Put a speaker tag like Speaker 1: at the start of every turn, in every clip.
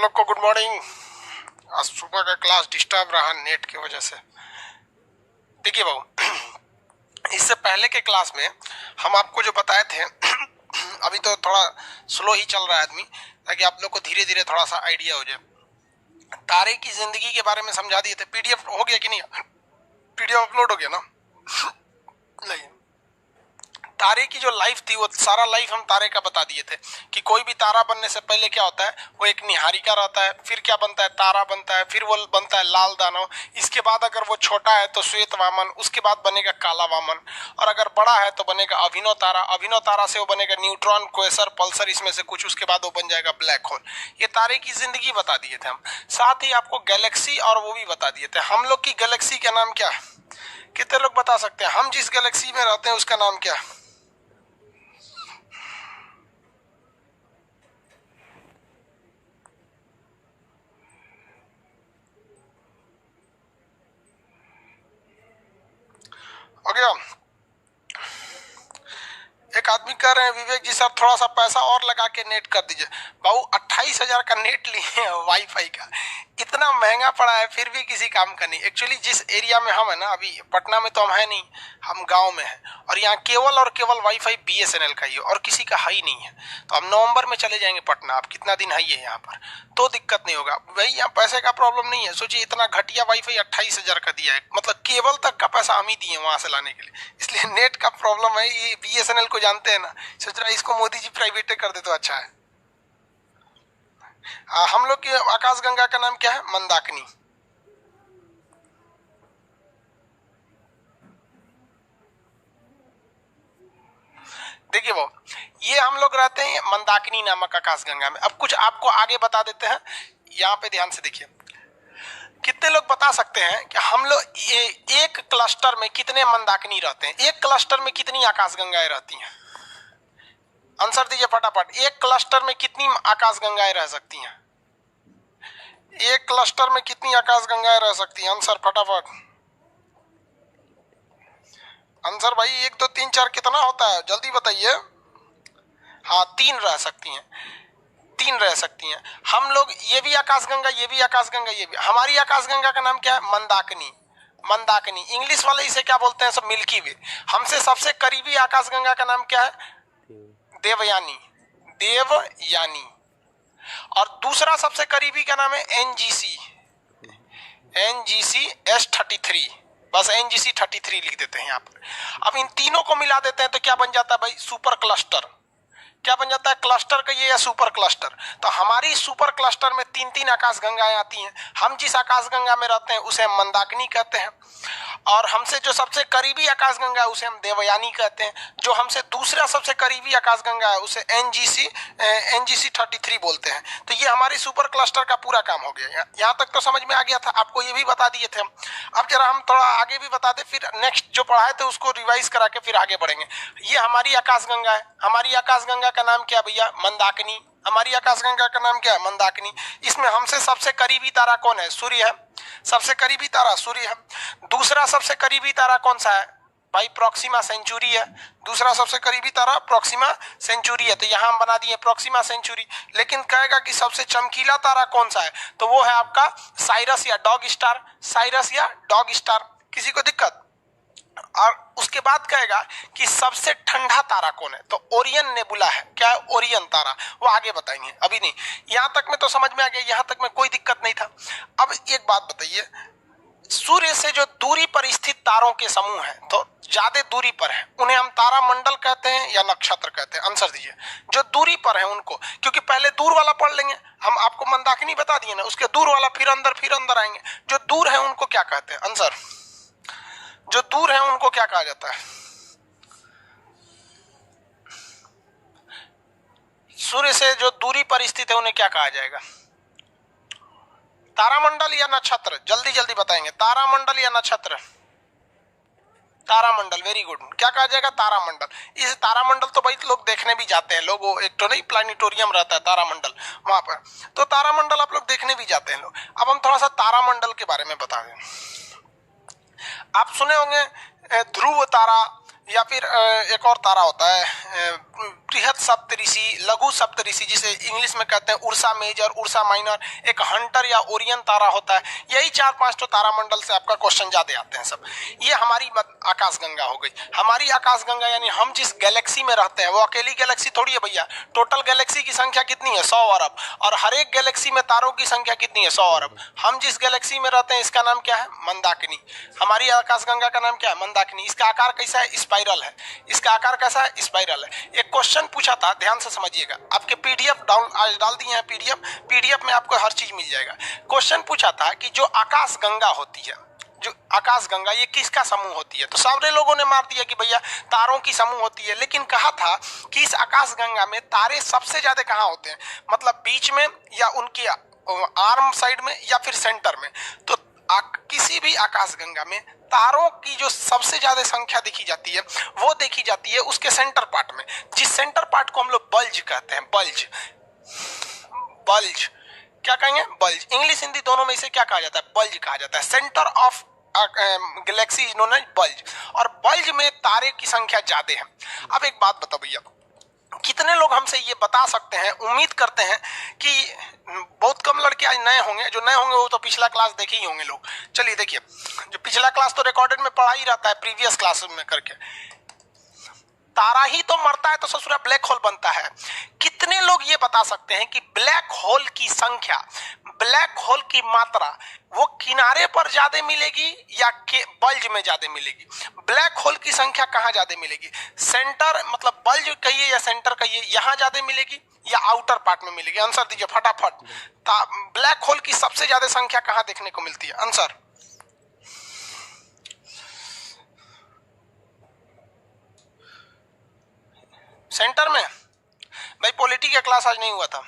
Speaker 1: लोग को good morning. आज सुबह का क्लास डिस्टर्ब रहा नेट की वजह से। देखिए बाबू, इससे पहले के क्लास में हम आपको जो बताए थे अभी तो थोड़ा स्लो ही चल रहा है आदमी, ताकि आप लोग को धीरे धीरे थोड़ा सा आइडिया हो जाए। तारे की जिंदगी के बारे में समझा दिए थे। पीडीएफ हो गया कि नहीं? पीडीएफ अपलोड हो गया ना? नहीं, तारे की जो लाइफ थी वो सारा लाइफ हम तारे का बता दिए थे कि कोई भी तारा बनने से पहले क्या होता है, वो एक निहारिका रहता है, फिर क्या बनता है, तारा बनता है, फिर वो बनता है लाल दानव, इसके बाद अगर वो छोटा है तो श्वेत वामन, उसके बाद बनेगा काला वामन, और अगर बड़ा है तो बनेगा अभिनव तारा, अभिनव तारा से वो बनेगा न्यूट्रॉन, क्वेसर, पल्सर, इसमें से कुछ, उसके बाद वो बन जाएगा ब्लैक होल। ये तारे की जिंदगी बता दिए थे हम। साथ ही आपको गैलेक्सी और वो भी बता दिए थे। हम लोग की गैलेक्सी का नाम क्या है? कितने लोग बता सकते हैं? हम जिस गैलेक्सी में रहते हैं उसका नाम क्या है? हो गया? एक आदमी कह रहे हैं विवेक जी साहब थोड़ा सा पैसा और लगा के नेट कर दीजिए। बाबू 28,000 का नेट लिए हैं वाईफाई का, इतना महंगा पड़ा है फिर भी किसी काम का नहीं। एक्चुअली जिस एरिया में हम है ना, अभी पटना में तो हम है नहीं, हम गांव में हैं, और यहाँ केवल और केवल वाईफाई बीएसएनएल का ही है और किसी का है ही नहीं है। तो हम नवंबर में चले जाएंगे पटना। आप कितना दिन है यहाँ पर, तो दिक्कत नहीं होगा भाई। यहाँ पैसे का प्रॉब्लम नहीं है। सोचिए इतना घटिया वाईफाई 28,000 का दिया है, मतलब केबल तक का पैसा हम ही दिए वहां से लाने के लिए। इसलिए नेट का प्रॉब्लम है। ये बीएसएनएल को जानते हैं ना, सोच रहा है इसको मोदी जी प्राइवेट कर दे तो अच्छा है। हम लोग के आकाशगंगा का नाम क्या है? मंदाकिनी। देखिए वो, ये हम लोग रहते हैं मंदाकिनी नामक आकाशगंगा में। अब कुछ आपको आगे बता देते हैं, यहाँ पे ध्यान से देखिए। कितने लोग बता सकते हैं कि हम लोग ये एक क्लस्टर में कितने मंदाकिनी रहते हैं? एक क्लस्टर में कितनी आकाशगंगाएं रहती हैं? आंसर दीजिए फटाफट। एक क्लस्टर में कितनी आकाशगंगाएं रह सकती हैं? एक क्लस्टर में कितनी आकाशगंगाएं रह सकती हैं? आंसर फटाफट। आंसर भाई 1 2 3 4 कितना होता है? जल्दी बताइए। हाँ, 3 रह सकती हैं। 3 रह सकती हैं। हम लोग ये भी आकाशगंगा, ये भी आकाशगंगा, ये भी। हमारी आकाशगंगा का नाम क्या है? मंदाकिनी। मंदाकिनी। इंग्लिश वाले इसे क्या बोलते हैं? सब मिल्की वे। हमसे सबसे करीबी आकाशगंगा का नाम क्या है? देवयानी। देवयानी। और दूसरा सबसे करीबी का नाम है एनजीसी। NGC S33। बस एनजीसी 33 लिख देते हैं यहाँ पर। अब इन तीनों को मिला देते हैं तो क्या बन जाता है भाई? Super cluster. क्या बन जाता है? क्लस्टर का ये या सुपर क्लस्टर। तो हमारी सुपर क्लस्टर में 3-3 आकाशगंगाएं आती हैं। हम जिस आकाशगंगा में रहते हैं उसे हम मंदाकिनी कहते हैं, और हमसे जो सबसे करीबी आकाशगंगा है उसे हम देवयानी कहते हैं। जो हमसे दूसरा सबसे करीबी आकाशगंगा है उसे एनजीसी 33 बोलते हैं। तो ये हमारी सुपर क्लस्टर का पूरा काम हो गया। यहाँ तक तो समझ में आ गया था। आपको ये भी बता दिए थे हम। अब जरा हम थोड़ा आगे भी बता दें, फिर नेक्स्ट जो पढ़ाए थे उसको रिवाइज करा के फिर आगे बढ़ेंगे। ये हमारी आकाशगंगा है। हमारी आकाशगंगा का नाम क्या भैया? मंदाकिनी। हमारी आकाशगंगा का नाम क्या है? मंदाकिनी। इसमें हमसे सबसे करीबी तारा कौन है? सूर्य है। सबसे करीबी तारा सूर्य है। दूसरा सबसे करीबी तारा कौन सा है भाई? प्रोक्सिमा सेंचुरी है। दूसरा सबसे करीबी तारा प्रोक्सिमा सेंचुरी है। तो यहां हम बना दिए प्रोक्सिमा सेंचुरी। लेकिन कहेगा कि सबसे चमकीला तारा कौन सा है? तो वो है आपका साइरस या डॉग स्टार। साइरस या डॉग स्टार। किसी को दिक्कत? और उसके बाद कहेगा कि सबसे ठंडा तारा कौन है? तो ओरियन नेबुला है। क्या है? ओरियन तारा। वो आगे बताएंगे, अभी नहीं। यहां तक में तो समझ में आ गया, यहां तक में कोई दिक्कत नहीं था। अब एक बात बताइए, सूर्य से जो दूरी पर स्थित तारों के समूह हैं, तो ज्यादा दूरी पर है, उन्हें हम तारा मंडल कहते हैं या नक्षत्र कहते हैं? आंसर दीजिए। जो दूरी पर है उनको, क्योंकि पहले दूर वाला पढ़ लेंगे हम। आपको मंदाकिनी बता दिए ना, उसके दूर वाला फिर अंदर आएंगे। जो दूर है उनको क्या कहते हैं? आंसर। जो दूर है उनको क्या कहा जाता है? सूर्य से जो दूरी पर स्थित है उन्हें क्या कहा जाएगा? तारामंडल या नक्षत्र? जल्दी जल्दी बताएंगे। तारामंडल या नक्षत्र? तारामंडल। Very good. क्या कहा जाएगा? तारामंडल। इस तारामंडल तो भाई लोग देखने भी जाते हैं। लोग एक तो नहीं, प्लानिटोरियम रहता है तारामंडल वहां पर, तो तारामंडल आप लोग देखने भी जाते हैं लोग। अब हम थोड़ा सा तारामंडल के बारे में बता दें। आप सुने होंगे ध्रुव तारा, या फिर एक और तारा होता है बृहद सप्तऋषि, लघु सप्तऋषि जिसे इंग्लिश में कहते हैं उर्सा मेजर, उर्सा माइनर, एक हंटर या ओरियन तारा होता है। यही 4-5 तो तारामंडल से आपका क्वेश्चन ज्यादा आते हैं सब। ये हमारी आकाशगंगा हो गई। हमारी आकाशगंगा यानी हम जिस गैलेक्सी में रहते हैं वो अकेली गैलेक्सी थोड़ी है भैया। टोटल गैलेक्सी की संख्या कितनी है? 100 अरब। और हर एक गैलेक्सी में तारों की संख्या कितनी है? 100 अरब। हम जिस गैलेक्सी में रहते हैं इसका नाम क्या है? मंदाकिनी। हमारी आकाशगंगा का नाम क्या है? मंदाकिनी। इसका आकार कैसा है? स्पाइरल है। इसका आकार कैसा है? स्पाइरल है। एक क्वेश्चन पूछा था, ध्यान से समझिएगा, आपके पीडीएफ आज डाल दिए हैं। पीडीएफ में आपको हर चीज मिल जाएगा। क्वेश्चन पूछा था कि जो आकाशगंगा होती है, जो आकाशगंगा, ये किसका समूह होती है? तो सारे लोगों ने मार दिया कि भैया तारों की समूह होती है। लेकिन कहा था कि इस आकाशगंगा में तारे सबसे ज्यादा कहाँ होते हैं? मतलब बीच में या उनकी आर्म साइड में या फिर सेंटर में। तो किसी भी आकाशगंगा में तारों की जो सबसे ज्यादा संख्या देखी जाती है वो देखी जाती है उसके सेंटर पार्ट में, जिस सेंटर पार्ट को हम लोग बल्ज कहते हैं। बल्ज, बल्ज क्या कहेंगे? बल्ज। इंग्लिश हिंदी दोनों में इसे क्या कहा जाता है? बल्ज कहा जाता है। Centre of galaxy is known as bulge. और बल्ज में तारे की संख्या ज्यादा है। अब एक बात बताओ भैया, कितने लोग हमसे ये बता सकते हैं, उम्मीद करते हैं कि बहुत कम लड़के आज नए होंगे, जो नए होंगे वो तो पिछला क्लास देखे ही होंगे लोग। चलिए देखिए, जो पिछला क्लास तो रिकॉर्डेड में पढ़ा ही रहता है प्रीवियस क्लास में करके। तारा ही तो मरता है तो ससुरा ब्लैक होल बनता है। कितने लोग ये बता सकते हैं कि ब्लैक होल की संख्या, ब्लैक होल की मात्रा वो किनारे पर ज्यादा मिलेगी या बल्ज में ज्यादा मिलेगी? ब्लैक होल की संख्या कहाँ ज्यादा मिलेगी? सेंटर मतलब बल्ज कहिए या सेंटर कहिए, यहां ज्यादा मिलेगी या आउटर पार्ट में मिलेगी? आंसर दीजिए फटाफट। ब्लैक होल की सबसे ज्यादा संख्या कहाँ देखने को मिलती है? आंसर सेंटर में। भाई पॉलिटी का क्लास आज नहीं हुआ था।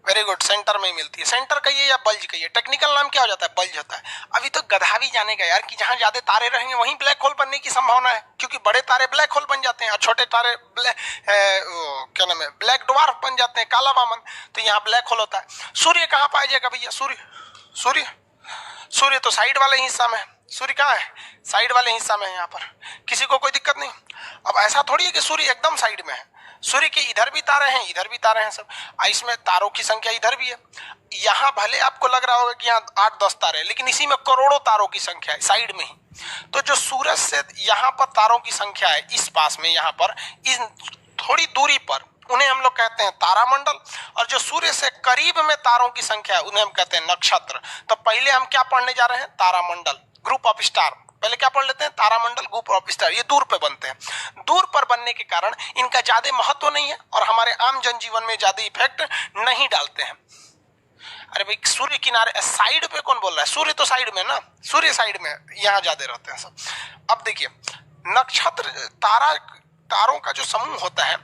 Speaker 1: वेरी गुड, सेंटर में ही मिलती है। सेंटर कहिए या बल्ज कहिए, टेक्निकल नाम क्या हो जाता है? बल्ज होता है। अभी तो गधा भी जानेगा यार कि जहां ज्यादा तारे रहेंगे वहीं ब्लैक होल बनने की संभावना है, क्योंकि बड़े तारे ब्लैक होल बन जाते हैं और छोटे तारे क्या नाम है, ब्लैक ड्वार्फ बन जाते हैं, काला वामन। तो यहाँ ब्लैक होल होता है। सूर्य कहाँ पाया जाएगा भैया? सूर्य तो साइड वाले हिस्सा में है। सूर्य कहाँ है? साइड वाले हिस्सा में है। यहाँ पर किसी को कोई दिक्कत नहीं। अब ऐसा थोड़ी है कि सूर्य एकदम साइड में है। सूर्य के इधर भी तारे हैं, इधर भी तारे हैं सब। इसमें तारों की संख्या इधर भी है। यहाँ भले आपको लग रहा होगा कि यहाँ 8-10 तारे हैं, लेकिन इसी में करोड़ों तारों की संख्या है साइड में ही। तो जो सूरज से यहाँ पर तारों की संख्या है इस पास में, यहाँ पर इस थोड़ी दूरी पर, उन्हें हम लोग कहते हैं तारामंडल। और जो सूर्य से करीब में तारों की संख्या है उन्हें हम कहते हैं नक्षत्र। तो पहले हम क्या पढ़ने जा रहे हैं? तारामंडल, ग्रुप ऑफ स्टार। पहले क्या पढ़ लेते हैं? तारामंडल, ग्रुप ऑफ स्टार। ये दूर पे बनते हैं। दूर पर बनने के कारण इनका ज्यादा महत्व नहीं है और हमारे आम जनजीवन में ज्यादा इफेक्ट नहीं डालते हैं। अरे भाई सूर्य किनारे साइड पे कौन बोल रहा है? सूर्य तो साइड में ना, सूर्य साइड में, यहाँ ज्यादा रहते हैं सब। अब देखिए, नक्षत्र तारों का जो समूह होता है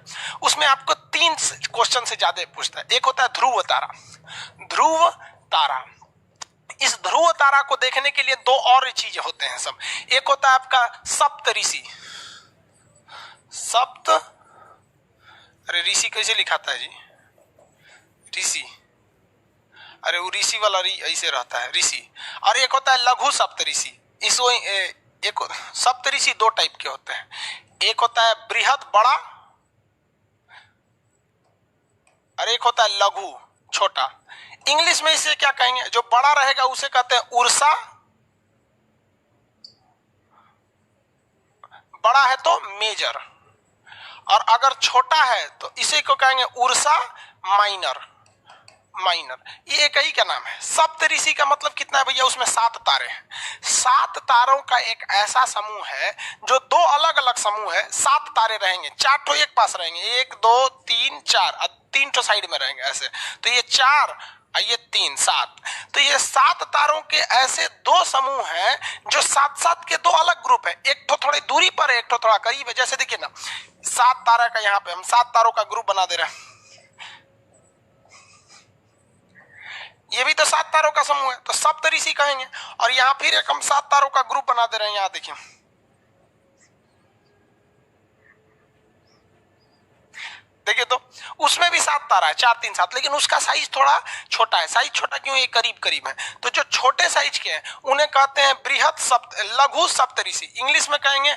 Speaker 1: उसमें आपको 3 क्वेश्चन से ज्यादा पूछता है। एक होता है ध्रुव तारा। ध्रुव तारा, इस ध्रुव तारा को देखने के लिए 2 और चीजें होते हैं सब। एक होता है आपका सप्तऋषि। अरे ऋषि कैसे लिखाता है जी? ऋषि, अरे वो ऋषि वाला ऐसे रहता है, ऋषि। और एक होता है लघु सप्तऋषि। इसको एक सप्तऋषि 2 टाइप के होते हैं। एक होता है बृहद बड़ा और एक होता है लघु छोटा। इंग्लिश में इसे क्या कहेंगे? जो बड़ा रहेगा उसे कहते हैं उर्सा, बड़ा है तो मेजर, और अगर छोटा है तो इसे को कहेंगे उर्सा माइनर। ये एक ही का नाम है। सप्तऋषि का मतलब कितना है भैया? उसमें 7 तारे हैं। 7 तारों का एक ऐसा समूह है जो 2 अलग अलग समूह है। 7 तारे रहेंगे, 4 ठो एक पास रहेंगे, 1 2 3 4, और 3 ठो साइड में रहेंगे ऐसे। तो ये 4 और ये 3, 7। तो ये 7 तारों के ऐसे 2 समूह हैं जो 7-7 के 2 अलग ग्रुप है। एक तो थोड़ी दूरी पर है, एक तो थोड़ा करीब है। जैसे देखिए ना, 7 तारा का यहाँ पे हम 7 तारों का ग्रुप बना दे रहे हैं। ये भी तो 7 तारों का समूह है, तो सप्तऋषि कहेंगे। और यहाँ फिर एक हम 7 तारों का ग्रुप बना दे रहे हैं। यहाँ देखिए, देखिए तो उसमें भी 7 तारा है, 4 3 7, लेकिन उसका साइज थोड़ा छोटा है। साइज छोटा क्यों? ये करीब करीब है। तो जो छोटे साइज के हैं उन्हें कहते हैं लघु सप्तऋषि, इंग्लिश में कहेंगे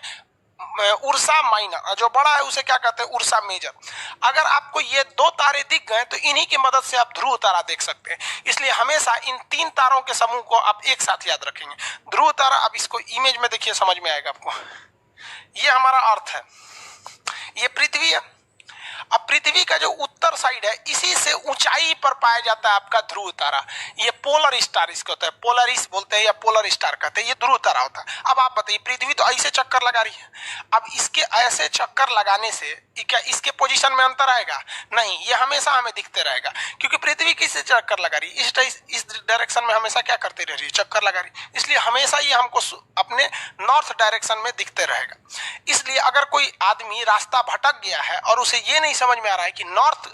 Speaker 1: उर्सा माइनर, और जो बड़ा है उसे क्या कहते हैं? Ursa Major. अगर आपको ये 2 तारे दिख गए तो इन्हीं की मदद से आप ध्रुव तारा देख सकते हैं। इसलिए हमेशा इन 3 तारों के समूह को आप एक साथ याद रखेंगे। ध्रुव तारा, अब इसको इमेज में देखिए, समझ में आएगा आपको। ये हमारा अर्थ है, ये पृथ्वी है। अब पृथ्वी का जो उत्तर साइड है इसी से ऊंचाई पर पाया जाता है आपका ध्रुव तारा। ये पोलर स्टार इसको होता है, पोलरिस बोलते हैं या पोलर स्टार कहते हैं, ये ध्रुव तारा होता है। अब आप बताइए, पृथ्वी तो ऐसे चक्कर लगा रही है, अब इसके ऐसे चक्कर लगाने से क्या इसके पोजीशन में अंतर आएगा? नहीं, ये हमेशा हमें दिखते रहेगा, क्योंकि पृथ्वी किससे चक्कर लगा रही है? इस डायरेक्शन में हमेशा क्या करती रह रही है? चक्कर लगा रही है। इसलिए हमेशा ये हमको अपने नॉर्थ डायरेक्शन में दिखते रहेगा। इसलिए अगर कोई आदमी रास्ता भटक गया है और उसे ये नहीं समझ में आ रहा है कि नॉर्थ,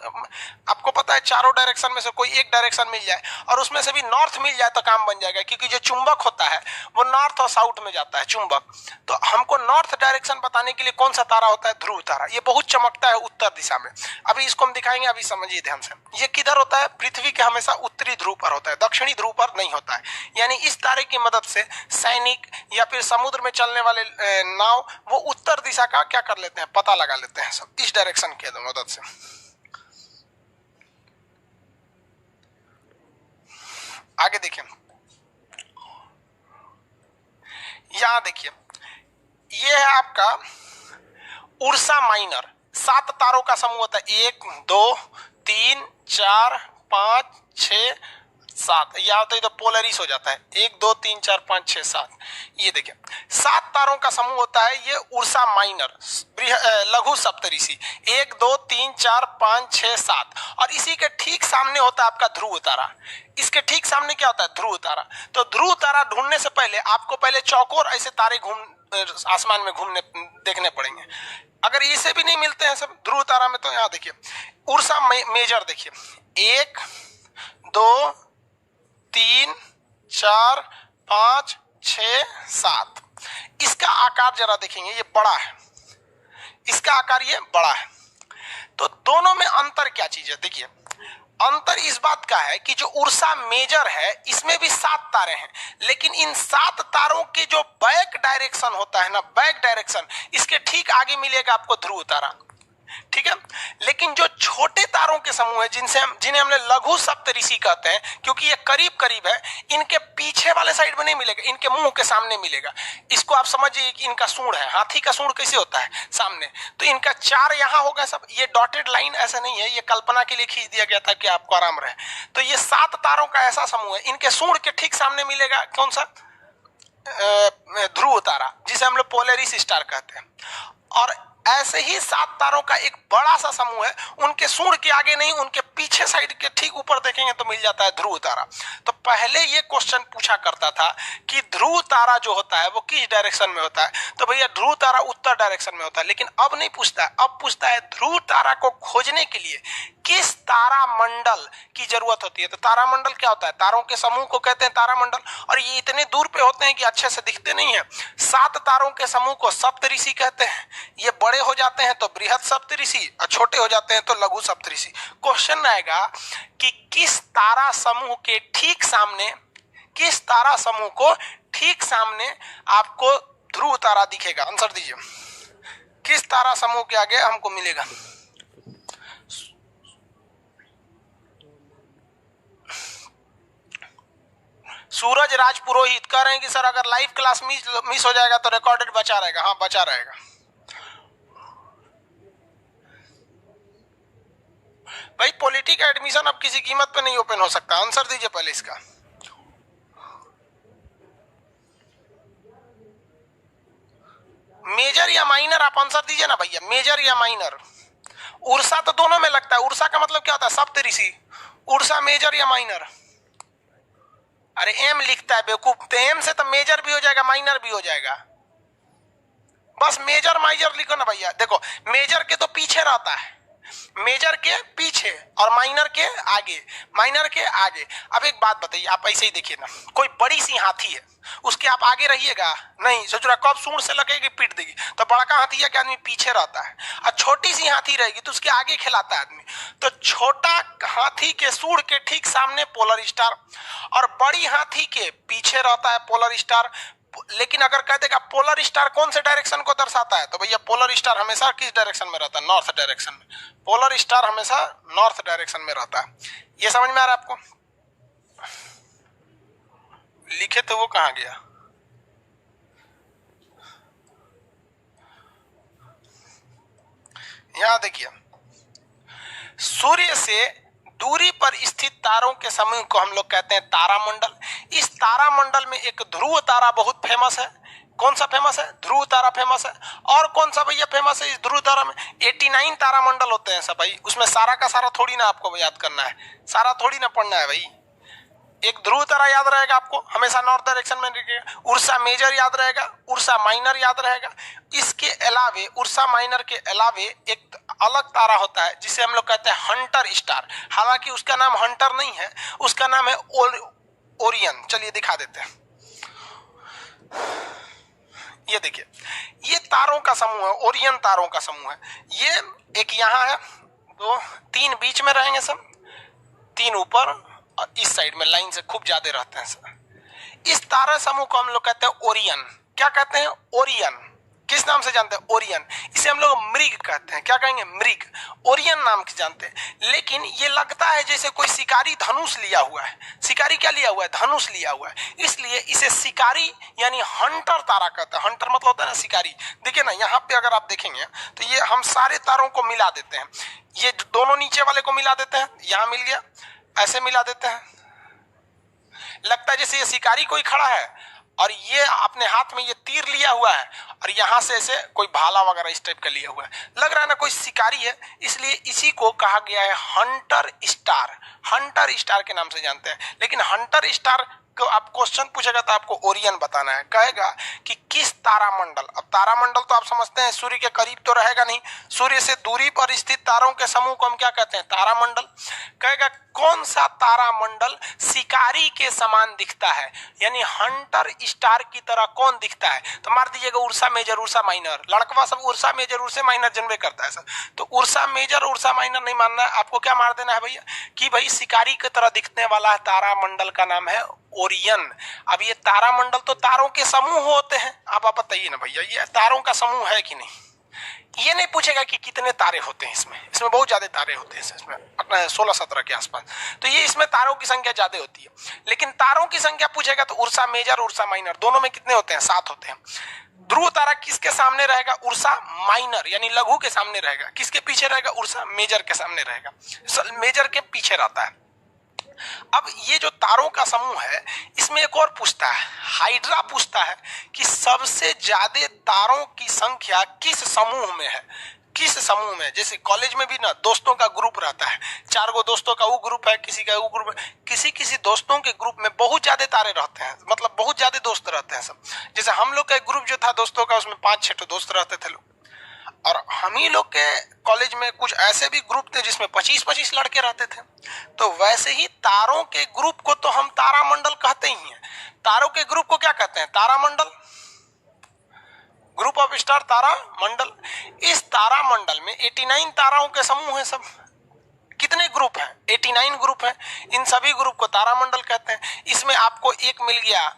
Speaker 1: आपको पता है चारों डायरेक्शन में से कोई एक डायरेक्शन मिल जाए और उसमें से भी नॉर्थ मिल जाए तो काम बन जाएगा, क्योंकि जो चुंबक होता है वो नॉर्थ और साउथ में जाता है चुंबक। तो हमको नॉर्थ डायरेक्शन बताने के लिए कौन सा तारा होता है? ध्रुव तारा। ये बहुत चमकता है उत्तर दिशा में। अभी इसको हम दिखाएंगे, अभी समझिए ध्यान से। ये किधर होता है? पृथ्वी के हमेशा उत्तरी ध्रुव पर होता है, दक्षिणी ध्रुव पर नहीं होता है। यानी इस तारे की मदद से सैनिक या फिर समुद्र में चलने वाले नाव वो उत्तर दिशा का क्या कर लेते हैं? पता लगा लेते हैं सब इस डायरेक्शन की मदद से। आगे देखिए, यहां देखिए, ये है आपका उर्सा माइनर। 7 तारों का समूह होता है, 1 2 3 4 5 6 7। या तो ये तो पोलरिस हो जाता है, 1 2 3 4 5 6 7। ये देखिए 7 तारों का समूह होता है ये उर्सा माइनर, लघु सप्तऋषि। 1 2 3 4 5 6 7। और इसी के ठीक सामने होता है आपका ध्रुव तारा। इसके ठीक सामने क्या होता है? ध्रुव तारा। तो ध्रुव तारा ढूंढने से पहले आपको पहले चौकोर ऐसे तारे आसमान में घूमने देखने पड़ेंगे। अगर इसे भी नहीं मिलते हैं सब ध्रुव तारा में, तो यहाँ देखिए उर्सा मेजर देखिए, 1 2 3 4 5 6 7। इसका आकार जरा देखेंगे, ये बड़ा है, इसका आकार ये बड़ा है। तो दोनों में अंतर क्या चीज है? देखिए अंतर इस बात का है कि जो उर्सा मेजर है इसमें भी 7 तारे हैं, लेकिन इन 7 तारों के जो बैक डायरेक्शन होता है ना, बैक डायरेक्शन, इसके ठीक आगे मिलेगा आपको ध्रुव तारा। ठीक है, लेकिन जो छोटे तारों के समूह है जिन्हें हमने लघु सप्तऋषि कहते हैं, क्योंकि ये करीब करीब है, इनके पीछे वाले साइड में नहीं मिलेगा, इनके मुंह के सामने मिलेगा। इसको आप समझिए कि इनका सूंड है, हाथी का सूंड कैसे होता है? सामने। तो इनका 4 यहाँ होगा सब। ये डॉटेड लाइन ऐसा नहीं है, ये कल्पना के लिए खींच दिया गया था कि आपको आराम रहे। तो ये 7 तारों का ऐसा समूह है, इनके सूंड के ठीक सामने मिलेगा कौन सा? ध्रुव तारा, जिसे हम लोग पोलरिस स्टार कहते हैं। और ऐसे ही 7 तारों का एक बड़ा सा समूह है, उनके सूंड के आगे नहीं, उनके पीछे साइड के ठीक ऊपर देखेंगे तो मिल जाता है ध्रुव तारा। तो पहले ये क्वेश्चन पूछा करता था कि ध्रुव तारा जो होता है वो किस डायरेक्शन में होता है? तो भैया ध्रुव तारा उत्तर डायरेक्शन में होता है। लेकिन अब नहीं पूछता है, अब पूछता है ध्रुव तारा को खोजने के लिए किस तारामंडल की जरूरत होती है? तो तारामंडल क्या होता है? तारों के समूह को कहते हैं तारामंडल। और ये इतने दूर पे होते हैं कि अच्छे से दिखते नहीं है। 7 तारों के समूह को सप्तऋषि कहते हैं। ये बड़े हो जाते हैं तो बृहद सप्तऋषि और छोटे हो जाते हैं तो लघु सप्तऋषि। क्वेश्चन आएगा कि किस तारा समूह के ठीक सामने, किस तारा समूह को ठीक सामने आपको ध्रुव तारा दिखेगा? आंसर दीजिए, किस तारा समूह के आगे हमको मिलेगा? सूरज राज पुरोहित कह रहे हैं कि सर अगर लाइव क्लास मिस हो जाएगा तो रिकॉर्डेड बचा रहेगा। हाँ, बचा रहेगा। भाई पॉलिटी का एडमिशन अब किसी कीमत पे नहीं ओपन हो सकता। आंसर दीजिए पहले इसका। मेजर या माइनर, आप आंसर दीजिए ना भैया, मेजर या माइनर? उर्सा तो दोनों में लगता है। उर्सा का मतलब क्या होता है? सप्तऋषि। उर्सा मेजर या माइनर? अरे एम लिखता है बेवकूफ, तो एम से तो मेजर भी हो जाएगा माइनर भी हो जाएगा। बस मेजर माइनर लिखो ना भैया। देखो मेजर के तो पीछे रहता है, मेजर के पीछे और माइनर के आगे, माइनर के आगे। अब एक बात बताइए, आप ऐसे ही देखिए ना, कोई बड़ी सी हाथी है, उसके आप आगे रहिएगा नहीं, सोच रहा कब सूंड से लगेगी पीट देगी, तो बड़का हाथी है कि आदमी पीछे रहता है, और छोटी सी हाथी रहेगी तो उसके आगे खिलाता है आदमी। तो छोटा हाथी के सूंड के ठीक सामने पोलर स्टार, और बड़ी हाथी के पीछे रहता है पोलर स्टार। लेकिन अगर कह देगा पोलर स्टार कौन से डायरेक्शन को दर्शाता है, तो भैया पोलर स्टार हमेशा किस डायरेक्शन में रहता है? नॉर्थ डायरेक्शन में। पोलर स्टार हमेशा नॉर्थ डायरेक्शन में रहता है। ये समझ में आ रहा है आपको? लिखे तो वो कहां गया? यहां देखिए, सूर्य से दूरी पर स्थित तारों के समूह को हम लोग कहते हैं तारामंडल। इस तारामंडल में एक ध्रुव तारा बहुत फेमस है। कौन सा फेमस है? ध्रुव तारा फेमस है। और कौन सा भैया फेमस है इस ध्रुव तारा में? 89 तारामंडल होते हैं सब भाई, उसमें सारा का सारा थोड़ी ना आपको याद करना है, सारा थोड़ी ना पढ़ना है भाई। एक ध्रुव तारा याद रहेगा आपको, हमेशा नॉर्थ डायरेक्शन में रहेगा। उर्सा मेजर याद रहेगा, उर्सा माइनर याद रहेगा। इसके अलावे, उर्सा माइनर के अलावे एक अलग तारा होता है जिसे हम लोग कहते हैं हंटर स्टार। हालांकि उसका नाम हंटर नहीं है, उसका नाम है ओरियन। चलिए दिखा देते हैं। ये देखिए, ये तारों का समूह है, ओरियन तारों का समूह है। ये एक यहाँ है, दो, तीन बीच में रहेंगे सब, तीन ऊपर और इस साइड में लाइन से खूब ज्यादा रहते हैं सब। इस तारा समूह को हम लोग कहते हैं ओरियन। क्या कहते हैं? ओरियन। किस नाम से जानते हैं? ओरियन। इसे हम लोग मृग कहते हैं। क्या कहेंगे? मृग। ओरियन नाम से जानते हैं। लेकिन ये लगता है जैसे कोई शिकारी धनुष लिया हुआ है। शिकारी क्या लिया हुआ है? धनुष लिया हुआ है। इसलिए इसे शिकारी यानी हंटर तारा कहते हैं। हंटर मतलब होता है ना शिकारी। देखिए ना, यहाँ पे अगर आप देखेंगे तो ये हम सारे तारों को मिला देते हैं। ये दोनों नीचे वाले को मिला देते हैं, यहाँ मिल गया, ऐसे मिला देते हैं, लगता है जैसे ये शिकारी कोई खड़ा है और ये अपने हाथ में ये तीर लिया हुआ है और यहां से ऐसे कोई भाला वगैरह इस टाइप का लिया हुआ है, लग रहा है ना कोई शिकारी है। इसलिए इसी को कहा गया है हंटर स्टार। हंटर स्टार के नाम से जानते हैं। लेकिन हंटर स्टार को आप क्वेश्चन पूछेगा तो आपको ओरियन बताना है। कहेगा कि किस तारामंडल, अब तारामंडल तो आप समझते हैं सूर्य के करीब तो रहेगा नहीं, सूर्य से दूरी पर स्थित तारों के समूह को हम क्या कहते हैं? तारामंडल। कहेगा कौन सा तारामंडल शिकारी के समान दिखता है, यानी हंटर स्टार की तरह कौन दिखता है? तो मार दीजिएगा उर्सा मेजर, उर्सा माइनर। लड़कवा सब Ursa Major, Ursa minor genre करता है सर। तो उर्सा मेजर, उर्सा माइनर नहीं मानना है आपको। क्या मार देना है भैया कि भाई शिकारी की तरह दिखने वाला तारामंडल का नाम है ओरियन। अब ये तारामंडल तो तारों के समूह होते हैं। अब आप बताइए ना भैया, ये तारों का समूह है कि नहीं? ये नहीं पूछेगा कि कितने तारे होते हैं इसमें बहुत ज्यादा तारे होते हैं इसमें, 16-17 के आसपास। तो ये इसमें तारों की संख्या ज्यादा होती है। लेकिन तारों की संख्या पूछेगा तो उर्सा मेजर, उर्सा माइनर दोनों में कितने होते हैं? 7 होते हैं। ध्रुव तारा किसके सामने रहेगा? उर्सा माइनर यानी लघु के सामने रहेगा। किसके पीछे रहेगा? उर्सा मेजर के सामने रहेगा, मेजर के पीछे रहता है। अब ये जो तारों का समूह है, इसमें एक और पूछता है, हाइड्रा पूछता है कि सबसे ज्यादा तारों की संख्या किस समूह में है? किस समूह में? जैसे कॉलेज में भी ना दोस्तों का ग्रुप रहता है, 4 गो दोस्तों का वो ग्रुप है, किसी का वो ग्रुप है। किसी दोस्तों के ग्रुप में बहुत ज्यादा तारे रहते हैं, मतलब बहुत ज्यादा दोस्त रहते हैं सब। जैसे हम लोग का ग्रुप जो था दोस्तों का, उसमें 5-6 दोस्त रहते थे लोग। और हम ही लोग के कॉलेज में कुछ ऐसे भी ग्रुप थे जिसमें 25-25 लड़के रहते थे। तो वैसे ही तारों के ग्रुप को तो हम तारामंडल कहते ही हैं। तारों के ग्रुप को क्या कहते हैं? तारामंडल, ग्रुप ऑफ स्टार, तारामंडल। इस तारामंडल में 89 ताराओं के समूह हैं सब। कितने ग्रुप हैं? 89 ग्रुप हैं। इन सभी ग्रुप को तारामंडल कहते हैं। इसमें आपको एक मिल गया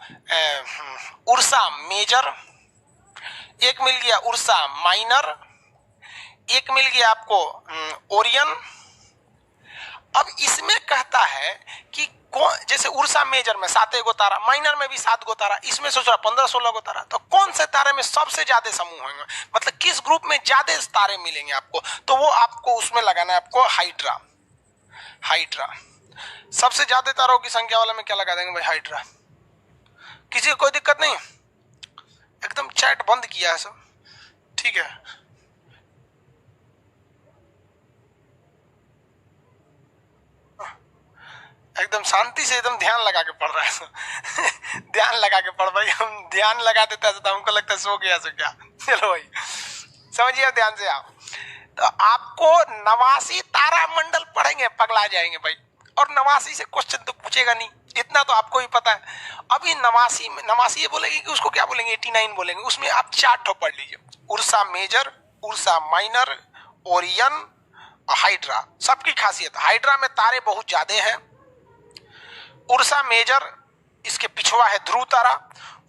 Speaker 1: उर्सा मेजर, एक मिल गया उर्सा माइनर, एक मिल गया आपको ओरियन। अब इसमें कहता है कि जैसे उर्सा मेजर में 7 गो तारा, माइनर में भी 7 गो तारा, इसमें सोच रहा 15-16 गो तारा। तो कौन से तारे में सबसे ज्यादा समूह होंगे, मतलब किस ग्रुप में ज्यादा तारे मिलेंगे आपको? तो वो आपको उसमें लगाना है आपको हाइड्रा। हाइड्रा सबसे ज्यादा तारों की संख्या वाला में क्या लगा देंगे भाई? हाइड्रा। किसी को कोई दिक्कत नहीं? एकदम चैट बंद किया है सब, ठीक है। एकदम शांति से एकदम ध्यान लगा के पढ़ रहा है ध्यान लगा के पढ़ भाई। हम ध्यान लगा देता है तो हमको लगता है सो गया सो क्या। चलो भाई समझिए ध्यान से आप। तो आपको 89 तारामंडल पढ़ेंगे पगला जाएंगे भाई, और 89 से क्वेश्चन तो पूछेगा नहीं, इतना तो आपको ही पता है। अभी 89 ये बोलेंगे कि उसको क्या बोलेंगे, 89 बोलेंगे। उसमें आप 4 ठो पढ़ लीजिए, Ursa Major, Ursa Minor, Orion, Hydra. सबकी खासियत, हाइड्रा में तारे बहुत ज्यादा हैं, उर्सा मेजर इसके पिछवा है ध्रुव तारा,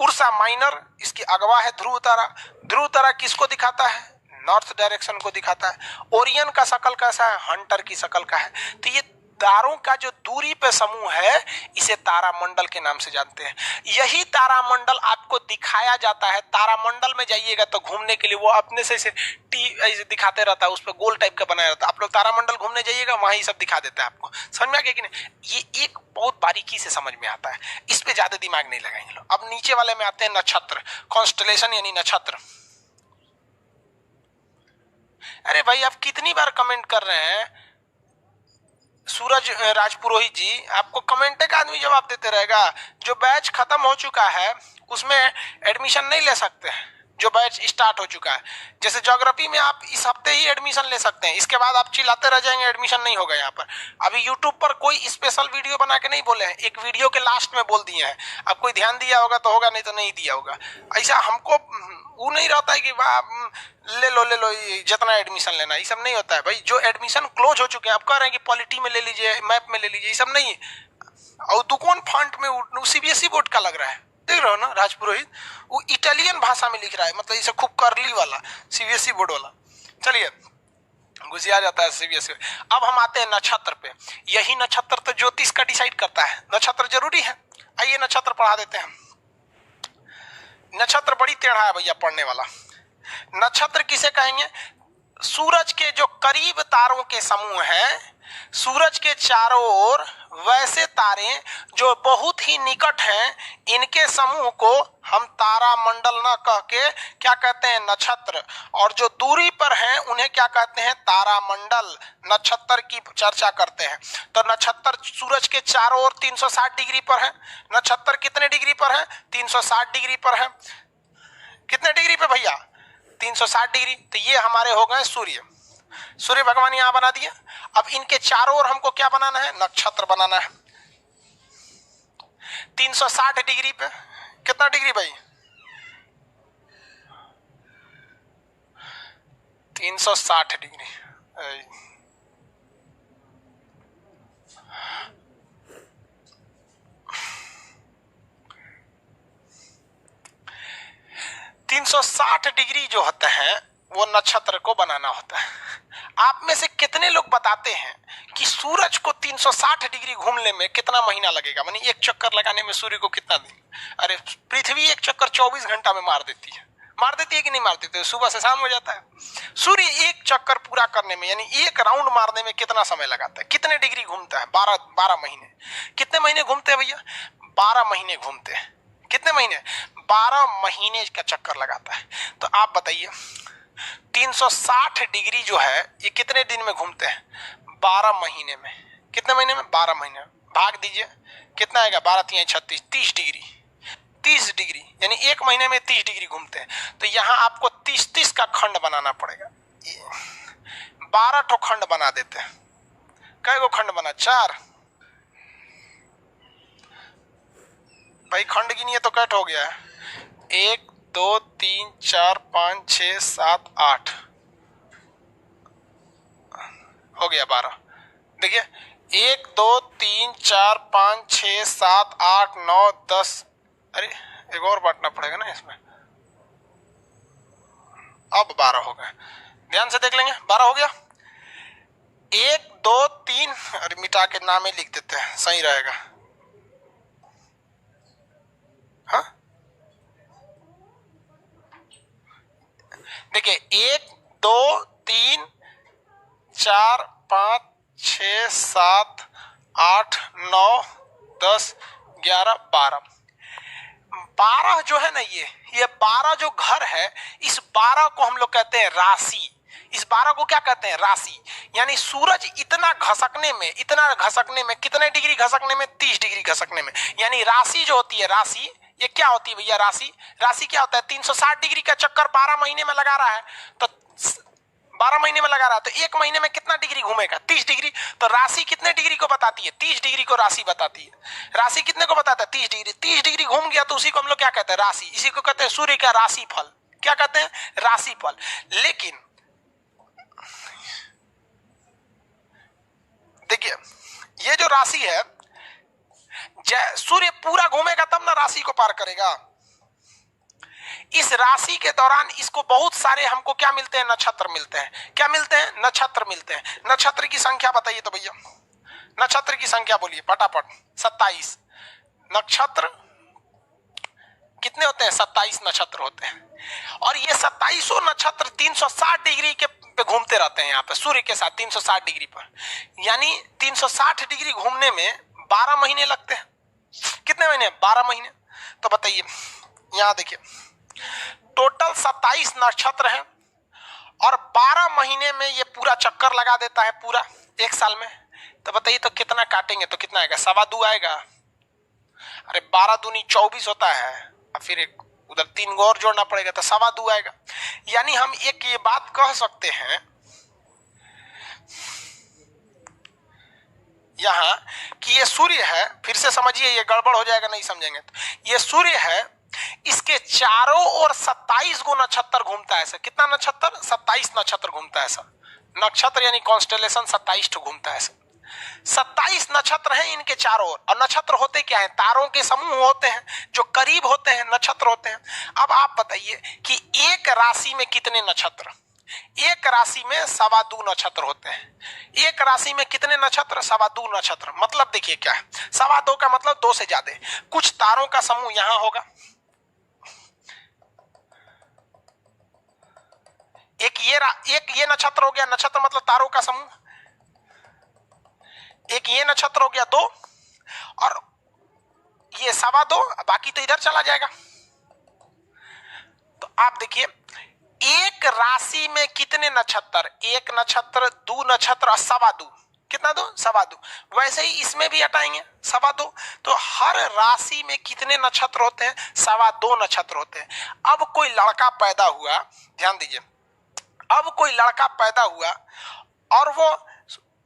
Speaker 1: उर्सा माइनर इसकी अगवा है ध्रुव तारा। ध्रुव तारा किसको दिखाता है, नॉर्थ डायरेक्शन को दिखाता है। ओरियन का शकल कैसा है, हंटर की शकल का है। तो ये तारों का जो दूरी पे समूह है इसे तारामंडल के नाम से जानते हैं। यही तारामंडल आपको दिखाया जाता है, तारामंडल में जाइएगा तो घूमने के लिए वो अपने से ऐसे दिखाते रहता है, उस पर गोल टाइप का बनाया रहता है। आप लोग तारामंडल घूमने जाइएगा वहां ही सब दिखा देता है आपको। समझ में आ गया कि नहीं? ये एक बहुत बारीकी से समझ में आता है, इस पे ज्यादा दिमाग नहीं लगाएंगे लोग। अब नीचे वाले में आते हैं नक्षत्र, कॉन्स्टलेशन यानी नक्षत्र। अरे भाई आप कितनी बार कमेंट कर रहे हैं, सूरज राजपुरोहित जी, आपको कमेंट का आदमी जवाब देते रहेगा। जो बैच खत्म हो चुका है उसमें एडमिशन नहीं ले सकते हैं, जो बैच स्टार्ट हो चुका है। जैसे ज्योग्राफी में आप इस हफ्ते ही एडमिशन ले सकते हैं, इसके बाद आप चिल्लाते रह जाएंगे एडमिशन नहीं होगा। यहाँ पर अभी यूट्यूब पर कोई स्पेशल वीडियो बना के नहीं बोले हैं, एक वीडियो के लास्ट में बोल दिए हैं। अब कोई ध्यान दिया होगा तो होगा, नहीं तो नहीं दिया होगा। ऐसा हमको वो नहीं रहता है कि ले लो जितना एडमिशन लेना, ये सब नहीं होता है भाई। जो एडमिशन क्लोज हो चुके हैं, आप कह रहे हैं कि पॉलिटी में ले लीजिए, मैप में ले लीजिए, ये सब नहीं है। और दुकान फंट में सीबीएसई बोर्ड का लग रहा है, देख रहे हो ना राजपुरोहित, वो इटालियन भाषा में लिख रहा है, मतलब इसे खूब करली वाला सीबीएसई बोर्ड वाला। चलिए घुसिया जाता है सीबीएसई। अब हम आते हैं नक्षत्र पे। यही नक्षत्र तो ज्योतिष का डिसाइड करता है, नक्षत्र जरूरी है। आइए नक्षत्र पढ़ा देते हैं। नक्षत्र बड़ी टेढ़ा है भैया पढ़ने वाला। नक्षत्र किसे कहेंगे, सूरज के जो करीब तारों के समूह हैं, सूरज के चारों ओर वैसे तारे जो बहुत ही निकट हैं, इनके समूह को हम तारामंडल ना कह के क्या कहते हैं, नक्षत्र। और जो दूरी पर हैं उन्हें क्या कहते हैं, तारामंडल। नक्षत्र की चर्चा करते हैं तो नक्षत्र सूरज के चारों ओर 360 डिग्री पर है। नक्षत्र कितने डिग्री पर है, 360 डिग्री पर है। कितने डिग्री पे भैया, 360 डिग्री। तो ये हमारे हो गए सूर्य, सूर्य भगवान यहां बना दिए। अब इनके चारों ओर हमको क्या बनाना है, नक्षत्र बनाना है। 360 डिग्री पे कितना डिग्री भाई, 360 डिग्री। 360 डिग्री जो होते हैं वो नक्षत्र को बनाना होता है। आप में से कितने लोग बताते हैं कि सूरज को 360 डिग्री घूमने में कितना महीना लगेगा, मानी एक चक्कर लगाने में सूर्य को कितना दिन? अरे पृथ्वी एक चक्कर 24 घंटा में मार देती है। मार देती है कि नहीं मार देती है? सुबह से शाम हो जाता है। सूर्य एक चक्कर पूरा करने में यानी एक राउंड मारने में कितना समय लगाता है, कितने डिग्री घूमता है? 12 महीने। कितने महीने घूमते हैं भैया, 12 महीने घूमते हैं। कितने महीने, 12 महीने का चक्कर लगाता है। तो आप बताइए 360 डिग्री जो है ये कितने दिन में घूमते हैं, 12 महीने में। कितने महीने में, 12 महीने। भाग दीजिए कितना आएगा, 12 3 36, 30 डिग्री। 30 डिग्री यानी एक महीने में 30 डिग्री घूमते हैं। तो यहाँ आपको 30 का खंड बनाना पड़ेगा। 12 ठो खंड बना देते हैं। कै गो खंड बना, 4 भाई। खंड गिनिए तो कैट हो गया है, 1 2 3 4 5 6 7 8 हो गया 12। देखिए 1 2 3 4 5 6 7 8 9 10। अरे एक और बांटना पड़ेगा ना इसमें। अब 12 हो गए, ध्यान से देख लेंगे। 12 हो गया, 1 2 3। अरे मिटा के नाम ही लिख देते हैं, सही रहेगा। हाँ देखिए 1 2 3 4 5 6 7 8 9 10 11 12। 12 जो है ना, ये 12 जो घर है, इस 12 को हम लोग कहते हैं राशि। इस 12 को क्या कहते हैं, राशि। यानी सूरज इतना घसकने में कितने डिग्री घसकने में, 30 डिग्री घसकने में। यानी राशि जो होती है, राशि ये क्या होती है भैया, राशि क्या होता है, 360 डिग्री का चक्कर 12 महीने में लगा रहा है। तो 12 महीने में लगा रहा है तो एक महीने में कितना डिग्री घूमेगा? 30 डिग्री। तो राशि कितने डिग्री को बताती है? 30 डिग्री को राशि बताती है। राशि कितने को बताता है? 30 डिग्री। 30 डिग्री घूम गया तो उसी को हम लोग क्या कहते हैं? राशि। इसी को कहते हैं सूर्य का राशिफल। क्या कहते हैं? राशिफल। लेकिन देखिए ये जो राशि है, सूर्य पूरा घूमेगा तब ना राशि को पार करेगा। इस राशि के दौरान इसको बहुत सारे हमको क्या मिलते हैं? नक्षत्र मिलते हैं। क्या मिलते हैं? नक्षत्र मिलते हैं। नक्षत्र की संख्या बताइए तो भैया, नक्षत्र की संख्या बोलिए फटाफट। 27 नक्षत्र कितने होते हैं? 27 नक्षत्र होते हैं। और ये 27 नक्षत्र 360 डिग्री के पे घूमते रहते हैं यहाँ पे सूर्य के साथ 360 डिग्री पर। यानी 360 डिग्री घूमने में 12 महीने लगते हैं। कितने महीने? 12 महीने। तो बताइए यहां देखिए टोटल 27 नक्षत्र हैं और 12 महीने में ये पूरा चक्कर लगा देता है पूरा एक साल में। तो बताइए तो कितना काटेंगे तो कितना आएगा? 2.25 आएगा। अरे 12 दूनी 24 होता है और फिर एक उधर 3 और जोड़ना पड़ेगा तो 2.25 आएगा। यानी हम एक ये बात कह सकते हैं यहां कि ये सूर्य है, फिर से समझिए ये गड़बड़ हो जाएगा नहीं समझेंगे तो। ये सूर्य है, इसके चारों ओर 27 गो नक्षत्र घूमता है। कितना नक्षत्र? 27 नक्षत्र घूमता है सर। नक्षत्र यानी कॉन्स्टेलेशन 27 घूमता है सर। 27 नक्षत्र हैं इनके चारों ओर। और नक्षत्र होते क्या है? तारों के समूह होते हैं जो करीब होते हैं, नक्षत्र होते हैं। अब आप बताइए कि एक राशि में कितने नक्षत्र? एक राशि में 2.25 नक्षत्र होते हैं। एक राशि में कितने नक्षत्र? 2.25 नक्षत्र। मतलब देखिए क्या है, 2.25 का मतलब 2 से ज्यादा। कुछ तारों का समूह यहां होगा, एक ये नक्षत्र हो गया, नक्षत्र मतलब तारों का समूह। एक ये नक्षत्र हो गया 2 और ये 2.25, बाकी तो इधर चला जाएगा। तो आप देखिए एक राशि में कितने नक्षत्र? एक नक्षत्र, 2 नक्षत्र और 2.25। कितना? 2, 2.25। वैसे ही इसमें भी हटाएंगे 2.25। तो हर राशि में कितने नक्षत्र होते हैं? 2.25 नक्षत्र होते हैं। अब कोई लड़का पैदा हुआ, ध्यान दीजिए, अब कोई लड़का पैदा हुआ और वो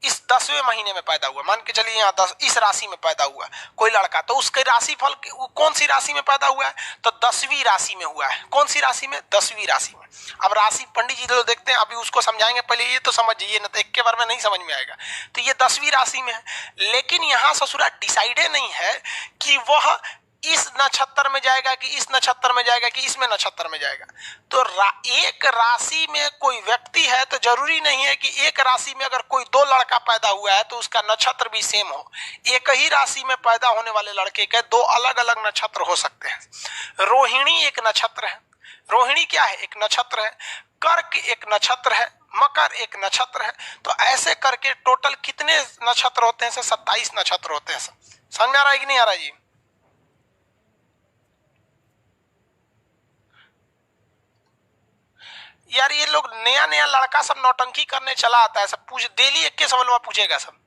Speaker 1: इस 10वें महीने में पैदा हुआ, मान के चलिए यहाँ 10 इस राशि में पैदा हुआ कोई लड़का, तो उसके राशिफल कौन सी राशि में पैदा हुआ है? तो 10वीं राशि में हुआ है। कौन सी राशि में? 10वीं राशि में। अब राशि पंडित जी लोग देखते हैं, अभी उसको समझाएंगे, पहले ये तो समझिए ना, तो एक के बार में नहीं समझ में आएगा। तो ये 10वीं राशि में है, लेकिन यहाँ ससुरा डिसाइडे नहीं है कि वह इस नक्षत्र में जाएगा कि इस नक्षत्र में जाएगा कि इसमें नक्षत्र में जाएगा। तो एक राशि में कोई व्यक्ति है तो जरूरी नहीं है कि एक राशि में अगर कोई 2 लड़का पैदा हुआ है तो उसका नक्षत्र भी सेम हो। एक ही राशि में पैदा होने वाले लड़के के 2 अलग अलग नक्षत्र हो सकते हैं। रोहिणी एक नक्षत्र है। रोहिणी क्या है? एक नक्षत्र है। कर्क एक नक्षत्र है। मकर एक नक्षत्र है। तो ऐसे करके टोटल कितने नक्षत्र होते हैं? 27 नक्षत्र होते हैं। समझ में आ रहा है कि नहीं आ रहा जी? यार ये लोग नया नया लड़का सब नौटंकी करने चला आता है, सब पूछ डेली एक के सवाल पूछेगा सब।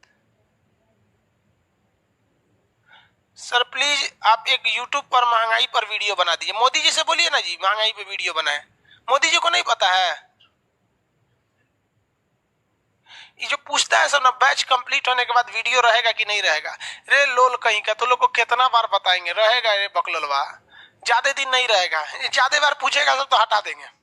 Speaker 1: सर प्लीज आप एक YouTube पर महंगाई पर वीडियो बना दीजिए। मोदी जी से बोलिए ना जी महंगाई पे वीडियो बनाए। मोदी जी को नहीं पता है? ये जो पूछता है सब ना, बैच कंप्लीट होने के बाद वीडियो रहेगा कि नहीं रहेगा। रे लोल कहीं का, तो लोग को कितना बार बताएंगे रहेगा रे बकलोलवा, ज्यादा दिन नहीं रहेगा। ज्यादा बार पूछेगा सब तो हटा देंगे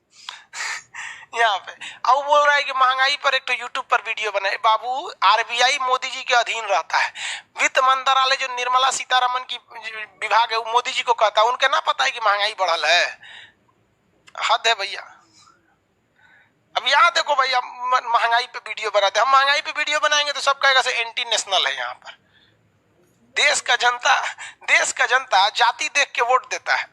Speaker 1: यहाँ पे। अब बोल रहा है कि महंगाई पर एक तो यूट्यूब पर वीडियो बनाए। बाबू आरबीआई मोदी जी के अधीन रहता है। वित्त मंत्रालय जो निर्मला सीतारमन की विभाग है वो मोदी जी को कहता है। उनके ना पता है कि महंगाई बढ़ल है? हद है भैया। अब यहाँ देखो भैया महंगाई पे वीडियो बनाते, हम महंगाई पे वीडियो बनाएंगे तो सब कहेगा से एंटी नेशनल है। यहाँ पर देश का जनता जाति देख के वोट देता है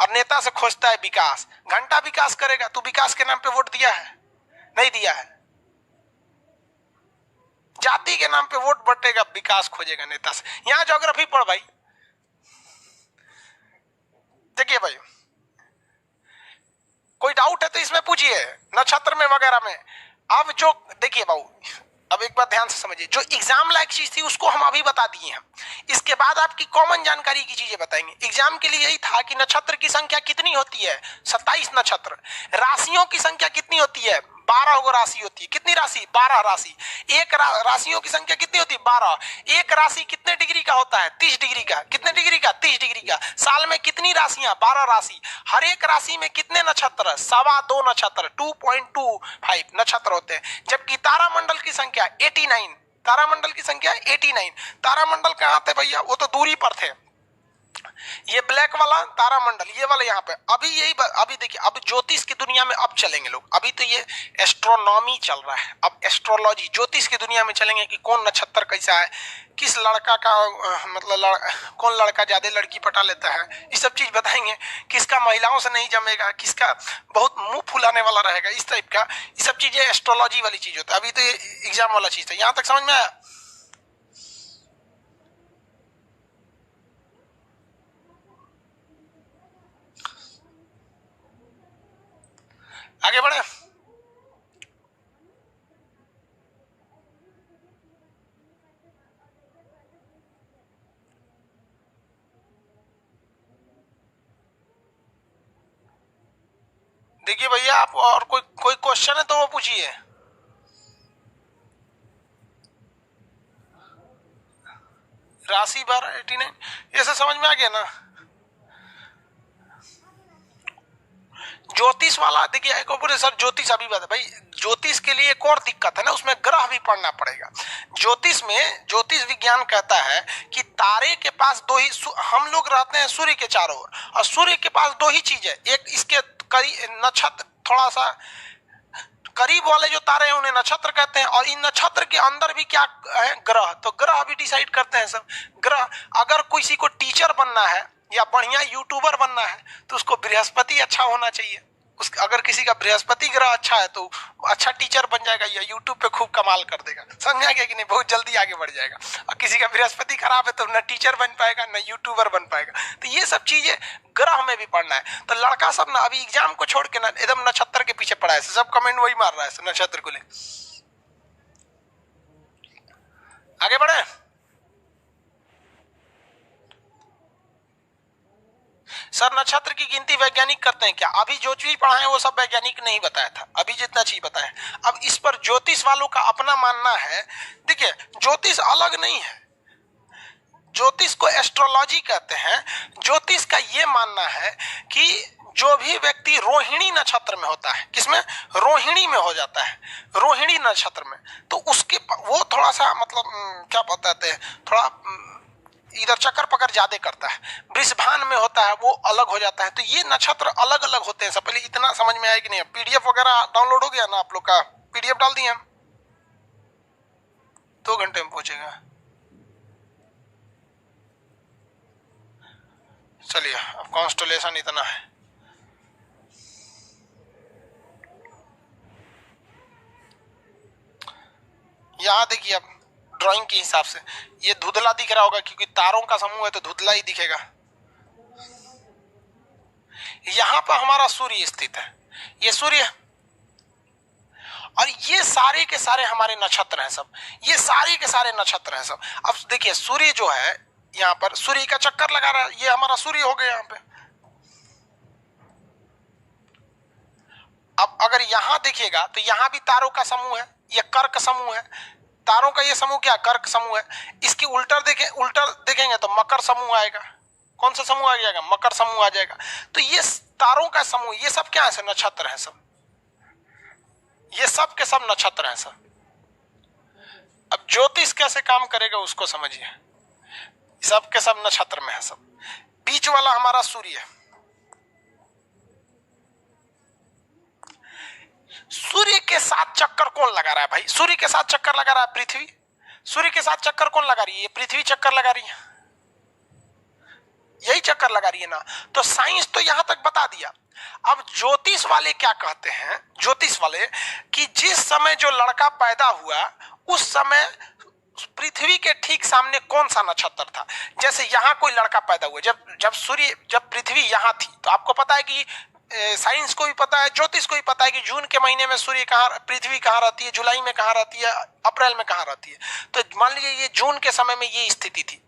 Speaker 1: और नेता से खोजता है विकास। घंटा विकास करेगा, तू विकास के नाम पे वोट दिया है? नहीं दिया है। जाति के नाम पे वोट बटेगा, विकास खोजेगा नेता से। यहां ज्योग्राफी पढ़ भाई। देखिए भाई कोई डाउट है तो इसमें पूछिए, नक्षत्र में वगैरह में। अब जो देखिए बाबू, अब एक बात ध्यान से समझिए, जो एग्जाम लायक चीज थी उसको हम अभी बता दिए हैं। इसके बाद आपकी कॉमन जानकारी की चीजें बताएंगे। एग्जाम के लिए यही था कि नक्षत्र की संख्या कितनी होती है? 27 नक्षत्र। राशियों की संख्या कितनी होती है? 12 गो राशि होती है। कितनी राशि? 12 राशि। एक राशियों की संख्या कितनी होती है? 12। एक राशि कितने डिग्री का होता है? 30 डिग्री का। कितने डिग्री का? 30 डिग्री का। साल में कितनी राशियां? 12 राशि। हर एक राशि में कितने नक्षत्र? 2.25 नक्षत्र, 2.25 नक्षत्र होते हैं। जबकि तारामंडल की संख्या 89, तारामंडल की संख्या 89। तारामंडल कहां थे भैया? वो तो दूरी पर थे। ये ब्लैक वाला तारामंडल, ये वाला यहाँ पे। अभी देखिए, अब ज्योतिष की दुनिया में अब चलेंगे लोग। अभी तो ये एस्ट्रोनॉमी चल रहा है, अब एस्ट्रोलॉजी, ज्योतिष की दुनिया में चलेंगे कि कौन नक्षत्र कैसा है, किस लड़का का कौन लड़का ज्यादा लड़की पटा लेता है, ये सब चीज बताएंगे। किसका महिलाओं से नहीं जमेगा, किसका बहुत मुंह फुलाने वाला रहेगा, इस टाइप का ये सब चीजें एस्ट्रोलॉजी वाली चीज होता है। अभी तो ये एग्जाम वाला चीज था। यहाँ तक समझ में आया? आगे बढ़े। देखिए भैया, आप और कोई क्वेश्चन है तो वो पूछिए। राशि 12 89, ये सब समझ में आ गया ना? ज्योतिष वाला देखिए, एक और सर ज्योतिष अभी बात है भाई, ज्योतिष के लिए एक और दिक्कत है ना, उसमें ग्रह भी पढ़ना पड़ेगा। ज्योतिष में ज्योतिष विज्ञान कहता है कि तारे के पास दो ही, हम लोग रहते हैं सूर्य के चारों ओर, और सूर्य के पास दो ही चीज है। एक इसके नक्षत्र थोड़ा सा करीब वाले जो तारे हैं उन्हें नक्षत्र कहते हैं, और इन नक्षत्र के अंदर भी क्या है? ग्रह। तो ग्रह भी डिसाइड करते हैं सब ग्रह। अगर किसी को टीचर बनना है या बढ़िया यूट्यूबर बनना है तो उसको बृहस्पति अच्छा होना चाहिए। अगर किसी का बृहस्पति ग्रह अच्छा है तो अच्छा टीचर बन जाएगा या यूट्यूब पे खूब कमाल कर देगा। समझा गया कि नहीं? बहुत जल्दी आगे बढ़ जाएगा। और किसी का बृहस्पति खराब है तो न टीचर बन पाएगा न यूट्यूबर बन पाएगा। तो ये सब चीजें ग्रह में भी पढ़ना है। तो लड़का सब ना अभी एग्जाम को छोड़ के ना एकदम नक्षत्र के पीछे पड़ा है, सब कमेंट वही मार रहा है नक्षत्र को ले। आगे बढ़े। सर नक्षत्र की गिनती वैज्ञानिक करते हैं क्या? अभी जो चीज पढ़ा है वो सब वैज्ञानिक नहीं बताया था, अभी जितना चीज बताया। अब इस पर ज्योतिष वालों का अपना मानना है। देखिए, ज्योतिष अलग नहीं है, ज्योतिष को एस्ट्रोलॉजी कहते हैं। ज्योतिष का ये मानना है कि जो भी व्यक्ति रोहिणी नक्षत्र में होता है, किसमें? रोहिणी में हो जाता है, रोहिणी नक्षत्र में, तो उसके वो थोड़ा सा मतलब क्या बताते हैं, थोड़ा इधर चक्कर पकड़ ज्यादा करता है। वृषभान में होता है वो अलग हो जाता है। तो ये नक्षत्र अलग अलग होते हैं। सब पहले इतना समझ में आया कि नहीं? पीडीएफ वगैरह डाउनलोड हो गया ना आप लोग का? पीडीएफ डाल दिए हम, 2 घंटे में पहुंचेगा। चलिए, अब कॉन्स्टलेशन इतना है। यहाँ देखिए, अब ड्राइंग के हिसाब से ये धुंधला दिख रहा होगा क्योंकि तारों का समूह है तो धुंधला ही दिखेगा। यहां पर हमारा सूर्य स्थित है, ये सूर्य, और ये सारे के सारे हमारे नक्षत्र हैं सब, ये सारे के सारे नक्षत्र हैं सब। अब देखिए, सूर्य जो है यहाँ पर सूर्य का चक्कर लगा रहा है, ये हमारा सूर्य हो गया यहाँ पे। अब अगर यहां देखिएगा तो यहां भी तारों का समूह है, ये कर्क समूह है। तारों का ये समूह क्या? कर्क समूह है। इसकी उल्टा देखेंगे तो मकर समूह आएगा। कौन सा समूह आ जाएगा? मकर समूह आ जाएगा। तो ये तारों का समूह, ये सब क्या है? नक्षत्र है सब, ये सब के सब नक्षत्र हैं सब। अब ज्योतिष कैसे काम करेगा उसको समझिए। सब के सब नक्षत्र में है सब। बीच वाला हमारा सूर्य है। सूर्य के साथ चक्कर कौन लगा रहा है भाई? सूर्य के साथ चक्कर लगा रहा है पृथ्वी। सूर्य के साथ चक्कर कौन लगा रही है? ये पृथ्वी चक्कर लगा रही है, यही चक्कर लगा रही है ना। तो साइंस तो यहां तक बता दिया। अब ज्योतिष वाले क्या कहते हैं? ज्योतिष वाले कि जिस समय जो लड़का पैदा हुआ उस समय पृथ्वी के ठीक सामने कौन सा नक्षत्र था। जैसे यहां कोई लड़का पैदा हुआ, जब पृथ्वी यहां थी, तो आपको पता है कि साइंस को भी पता है, ज्योतिष को भी पता है कि जून के महीने में पृथ्वी कहाँ रहती है, जुलाई में कहाँ रहती है, अप्रैल में कहाँ रहती है। तो मान लीजिए ये जून के समय में ये स्थिति थी।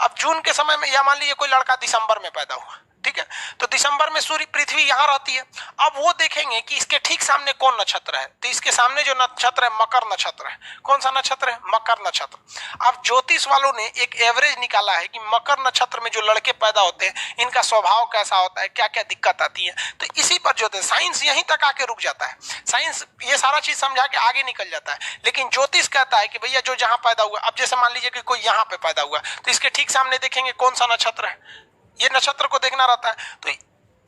Speaker 1: अब जून के समय में, या मान लीजिए कोई लड़का दिसंबर में पैदा हुआ, ठीक है। तो दिसंबर में सूर्य पृथ्वी यहां रहती है। अब वो देखेंगे कि इसके ठीक सामने कौन नक्षत्र है, तो इसके सामने जो नक्षत्र है मकर नक्षत्र है। कौन सा नक्षत्र है? मकर नक्षत्र। अब ज्योतिष वालों ने एक एवरेज निकाला है कि मकर नक्षत्र में जो लड़के पैदा होते हैं इनका स्वभाव कैसा होता है, क्या क्या दिक्कत आती है। तो इसी पर ज्योतिष, साइंस यहीं तक आके रुक जाता है। साइंस ये सारा चीज समझा के आगे निकल जाता है, लेकिन ज्योतिष कहता है कि भैया जो जहां पैदा हुआ, अब जैसे मान लीजिए कि कोई यहाँ पे पैदा हुआ तो इसके ठीक सामने देखेंगे कौन सा नक्षत्र है, ये नक्षत्र को देखना रहता है। तो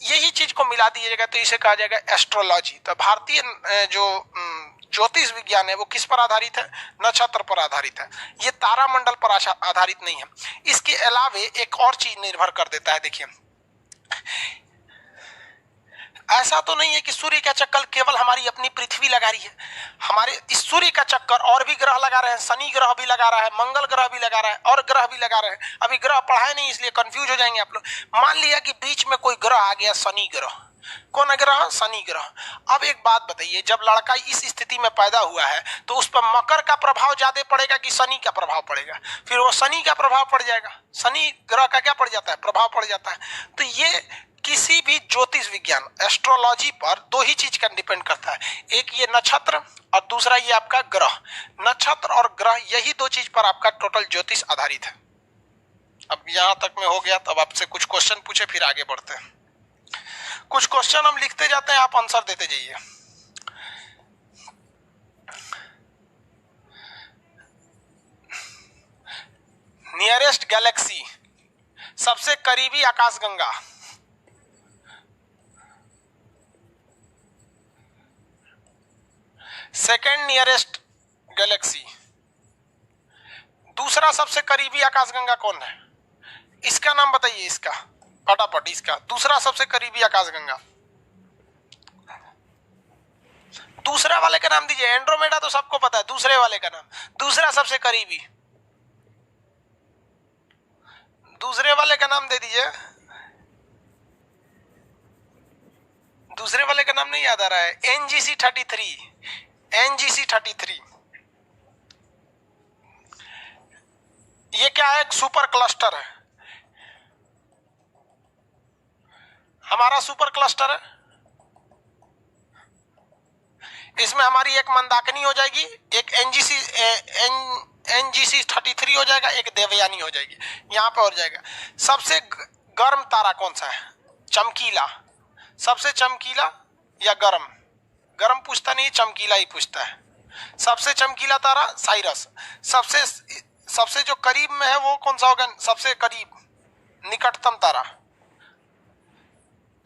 Speaker 1: यही चीज को मिला दीजिएगा तो इसे कहा जाएगा एस्ट्रोलॉजी। तो भारतीय जो ज्योतिष विज्ञान है वो किस पर आधारित है? नक्षत्र पर आधारित है। ये तारामंडल पर आधारित नहीं है। इसके अलावे एक और चीज निर्भर कर देता है। देखिए, ऐसा तो नहीं है कि सूर्य का चक्कर केवल हमारी अपनी पृथ्वी लगा रही है। हमारे इस सूर्य का चक्कर और भी ग्रह लगा रहे हैं। शनि ग्रह भी लगा रहा है, मंगल ग्रह भी लगा रहा है और ग्रह भी लगा रहे हैं। अभी ग्रह पढ़ाए नहीं इसलिए कंफ्यूज हो जाएंगे आप लोग। मान लिया कि बीच में कोई ग्रह आ गया, शनि ग्रह। कौन ग्रह? शनि ग्रह। अब एक बात बताइए, जब लड़का इस स्थिति में पैदा हुआ है तो उस पर मकर का प्रभाव ज्यादा पड़ेगा कि शनि का प्रभाव पड़ेगा? फिर वो शनि का प्रभाव पड़ जाएगा। शनि ग्रह का क्या पड़ जाता है? प्रभाव पड़ जाता है। तो ये किसी भी ज्योतिष विज्ञान, एस्ट्रोलॉजी पर दो ही चीज का डिपेंड करता है, एक ये नक्षत्र और दूसरा ये आपका ग्रह। नक्षत्र और ग्रह, यही दो चीज पर आपका टोटल ज्योतिष आधारित है। अब यहां तक में हो गया, तब आपसे कुछ क्वेश्चन पूछे फिर आगे बढ़ते हैं। कुछ क्वेश्चन हम लिखते जाते हैं, आप आंसर देते जाइए। नियरेस्ट गैलेक्सी, सबसे करीबी आकाशगंगा। Second nearest Galaxy. दूसरा सबसे करीबी आकाशगंगा कौन है? इसका नाम बताइए, इसका फटाफट। इसका दूसरा सबसे करीबी आकाशगंगा, दूसरा वाले का नाम दीजिए। एंड्रोमेडा तो सबको पता है, दूसरे वाले का नाम, दूसरा सबसे करीबी, दूसरे वाले का नाम दे दीजिए। दूसरे वाले का नाम नहीं याद आ रहा है। NGC 33, NGC 33। ये क्या है? सुपर क्लस्टर है, हमारा सुपर क्लस्टर है। इसमें हमारी एक मंदाकिनी हो जाएगी, एक एनजीसी 33 हो जाएगा, एक देवयानी हो जाएगी। यहां पे हो जाएगा। सबसे गर्म तारा कौन सा है? चमकीला। सबसे चमकीला या गर्म? गर्म पूछता नहीं, चमकीला ही पूछता है। सबसे चमकीला तारा साइरस। सबसे जो करीब में है वो कौन सा होगा? सबसे करीब, निकटतम तारा।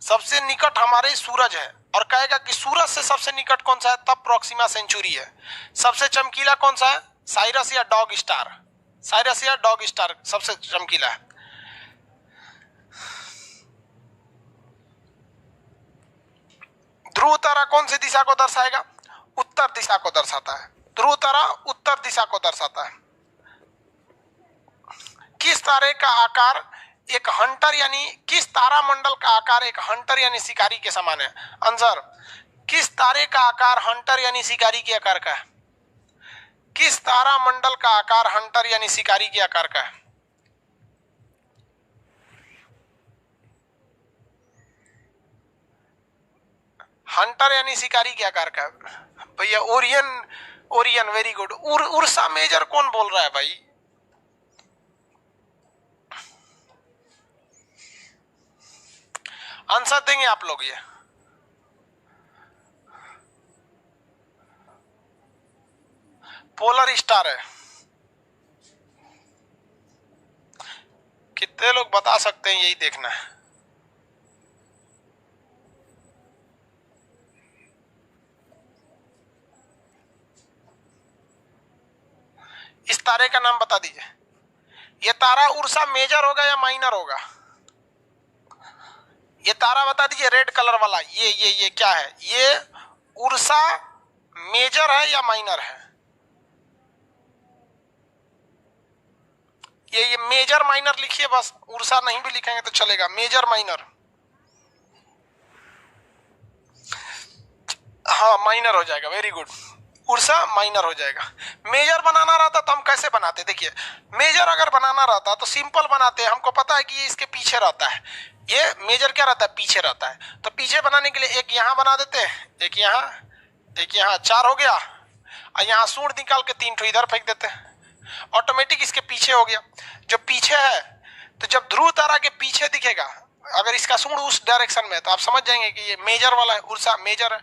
Speaker 1: सबसे निकट हमारे सूरज है, और कहेगा कि सूरज से सबसे निकट कौन सा है, तब प्रोक्सिमा सेंचुरी है। सबसे चमकीला कौन सा है? साइरस या डॉग स्टार। साइरस या डॉग स्टार सबसे चमकीला है। ध्रुव तारा कौन सी दिशा को दर्शाएगा? उत्तर दिशा को दर्शाता है। ध्रुव तारा उत्तर दिशा को दर्शाता है। किस तारे का आकार एक हंटर यानी किस तारामंडल का आकार एक हंटर यानी शिकारी के समान है? आंसर, किस तारे का आकार हंटर यानी शिकारी के आकार का है? किस तारामंडल का आकार हंटर यानी शिकारी के आकार का है? हंटर यानी शिकारी के आकार का भैया? Orion, Orion, very good. Ursa Major कौन बोल रहा है भाई? आंसर देंगे आप लोग। ये पोलर स्टार है। कितने लोग बता सकते हैं? यही देखना है। इस तारे का नाम बता दीजिए। ये तारा उर्सा मेजर होगा या माइनर होगा? ये तारा बता दीजिए, रेड कलर वाला। ये क्या है? ये उर्सा मेजर है या माइनर है? ये मेजर माइनर लिखिए बस, उर्सा नहीं भी लिखेंगे तो चलेगा। मेजर माइनर, हाँ माइनर हो जाएगा। वेरी गुड, उर्सा माइनर हो जाएगा। मेजर बनाना रहता तो हम कैसे बनाते? देखिए, मेजर अगर बनाना रहता तो सिंपल बनाते। हमको पता है कि ये इसके पीछे रहता है। ये मेजर क्या रहता है, पीछे रहता है। तो पीछे बनाने के लिए एक यहाँ बना देते हैं, एक यहाँ, एक यहाँ, 4 हो गया। और यहाँ सूंड निकाल के 3 ठो इधर फेंक देते हैं, ऑटोमेटिक इसके पीछे हो गया। जो पीछे है तो जब ध्रुव तारा के पीछे दिखेगा, अगर इसका सूंड उस डायरेक्शन में है तो आप समझ जाएंगे कि ये मेजर वाला है, उर्सा मेजर है।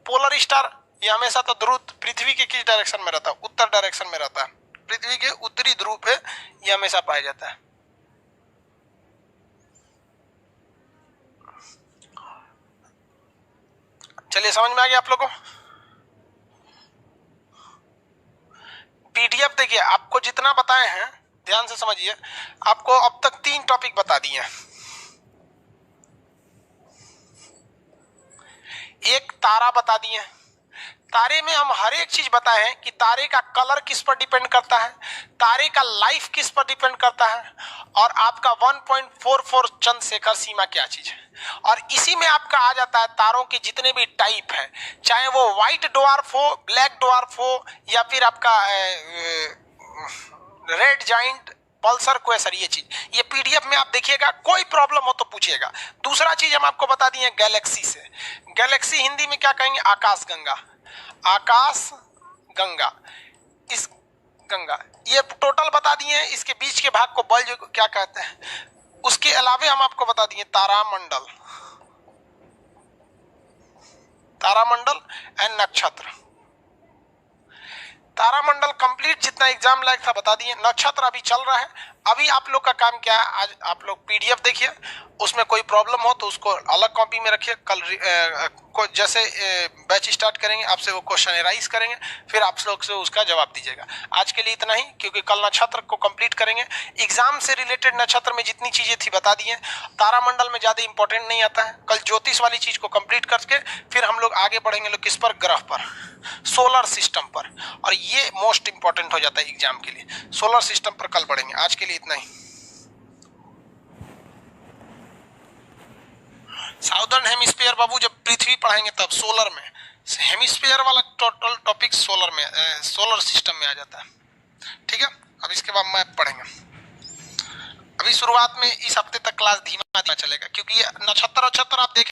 Speaker 1: पोलर स्टार ये हमेशा तो ध्रुव पृथ्वी के किस डायरेक्शन में रहता है, उत्तर डायरेक्शन में रहता है, पृथ्वी के उत्तरी ध्रुव पे ये हमेशा पाया जाता है। चलिए समझ में आ गया आप लोगों को। पीडीएफ देखिए, आपको जितना बताए हैं ध्यान से समझिए, आपको अब तक 3 टॉपिक बता दिए हैं। एक तारा बता दिए, तारे में हम हर एक चीज बताए हैं कि तारे का कलर किस पर डिपेंड करता है, तारे का लाइफ किस पर डिपेंड करता है, और आपका 1.44 चंद्रशेखर सीमा क्या चीज है। और इसी में आपका आ जाता है तारों के जितने भी टाइप है, चाहे वो व्हाइट ड्वार्फ हो, ब्लैक ड्वार्फ हो, या फिर आपका रेड जाइंट, पल्सर, क्वेसर, ये चीज ये पीडीएफ में आप देखिएगा, कोई प्रॉब्लम हो तो पूछिएगा। दूसरा चीज हम आपको बता दिए गैलेक्सी से, गैलेक्सी हिंदी में क्या कहेंगे, आकाश गंगा, आकाश गंगा, इस गंगा, ये टोटल बता दिए हैं। इसके बीच के भाग को बल्ज क्या कहते हैं। उसके अलावे हम आपको बता दिए तारामंडल, तारामंडल एंड नक्षत्र। तारामंडल कंप्लीट जितना एग्जाम लायक था बता दिए। नक्षत्र अभी चल रहा है। अभी आप लोग का काम क्या है, आज आप लोग पीडीएफ देखिए, उसमें कोई प्रॉब्लम हो तो उसको अलग कॉपी में रखिए। कल जैसे बैच स्टार्ट करेंगे आपसे वो क्वेश्चन एराइज करेंगे, फिर आप लोग से उसका जवाब दीजिएगा। आज के लिए इतना ही, क्योंकि कल नक्षत्र को कंप्लीट करेंगे। एग्जाम से रिलेटेड नक्षत्र में जितनी चीजें थी बता दी हैं। तारामंडल में ज्यादा इंपॉर्टेंट नहीं आता है। कल ज्योतिष वाली चीज को कंप्लीट करके फिर हम लोग आगे बढ़ेंगे लोग किस पर, ग्रह पर, सोलर सिस्टम पर, और ये मोस्ट इंपॉर्टेंट हो जाता है एग्जाम के लिए। सोलर सिस्टम पर कल बढ़ेंगे। आज के लिए इतना ही। साउदर्न हेमिस्फीयर बाबू जब पृथ्वी पढ़ाएंगे तब, सोलर में हेमिस्फीयर वाला टोटल टॉपिक सोलर में, सोलर सिस्टम में आ जाता है। ठीक है, अब इसके बाद मैप पढ़ेंगे। अभी शुरुआत में इस हफ्ते तक क्लास धीमा चलेगा, क्योंकि ये नक्षत्र आप देखें